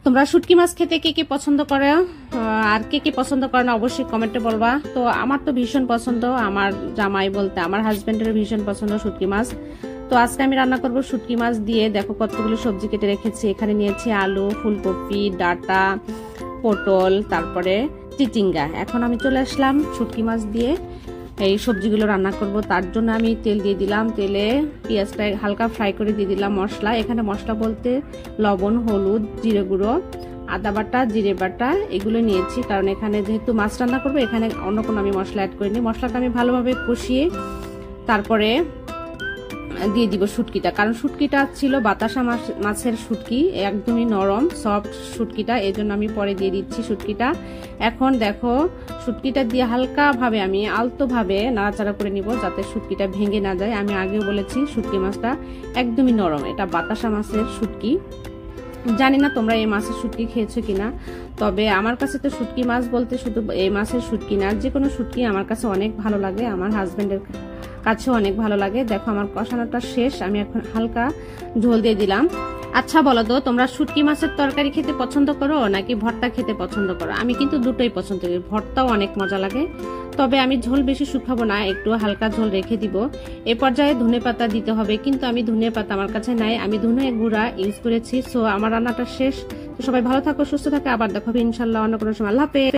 তোমরা শুটকি মাছ খেতে কে কে পছন্দ করো আর কে কে পছন্দ করে না অবশ্যই কমেন্টে বলবা। তো আমার তো ভীষণ পছন্দ, আমার জামাই বলতে আমার হাজবেন্ডের ভীষণ পছন্দ শুটকি মাছ। তো আজকে আমি রান্না করব শুটকি মাছ দিয়ে। দেখো কতগুলো সবজি কেটে রেখেছি, এখানে নিয়েছি আলু, ফুলকপি, ডাঁটা, পটল, তারপরে চিচিঙ্গা। এখন আমি চলে আসলাম শুটকি মাছ দিয়ে এই সবজিগুলো রান্না করব। তার জন্য আমি তেল দিয়ে দিলাম, তেলে পেঁয়াজটা হালকা ফ্রাই করে দিয়ে দিলাম মশলা। এখানে মশলা বলতে লবণ, হলুদ, জিরে গুঁড়ো, আদা বাটা, জিরে বাটা এগুলো নিয়েছি, কারণ এখানে যেহেতু মাছ রান্না করবো এখানে অন্য কোনো আমি মশলা অ্যাড করিনি। মশলাটা আমি ভালোভাবে কষিয়ে তারপরে দিয়ে দিব শুটকিটা, কারণ শুটকিটা ছিল বাতাসা মাছের শুটকি, একদমই নরম সফট শুটকিটা, এই জন্য আমি পরে দিয়ে দিচ্ছি শুটকিটা। এখন দেখো শুটকিটা দিয়ে হালকা ভাবে আমি আলতো ভাবে নাড়াচাড়া করে নিব যাতে শুটকিটা ভেঙে না যায়। আমি আগেও বলেছি শুটকি মাছটা একদমই নরম, এটা বাতাসা মাছের শুটকি। জানি না তোমরা এই মাছের শুটকি খেয়েছো কিনা, তবে আমার কাছে তো শুটকি মাছ বলতে শুধু এই মাছের শুটকি না, যে কোনো শুটকি আমার কাছে অনেক ভালো লাগে, আমার হাজবেন্ডের কাছেও অনেক ভালো লাগে। দেখো আমার কষানোটা শেষ, আমি এখন হালকা ঝোল দিয়ে দিলাম। আচ্ছা বলো তো তোমরা শুটকি মাছের তরকারি খেতে পছন্দ করো নাকি ভর্তা খেতে পছন্দ করো? আমি কিন্তু দুটোই পছন্দ করি, ভর্তাও অনেক মজা লাগে, তবে আমি ঝোল বেশি শুকাবো না, একটু হালকা ঝোল রেখে দিব। এ পর্যায়ে ধনে পাতা দিতে হবে, কিন্তু আমি ধনে পাতা আমার কাছে নাই, আমি ধনে গুঁড়া ইউজ করেছি। সো আমার রান্নাটা শেষ। তো সবাই ভালো থাকো, সুস্থ থাকো, আবার দেখো ইনশাল্লাহ অন্য কোনো সময়। আল্লাহ হাফেজ।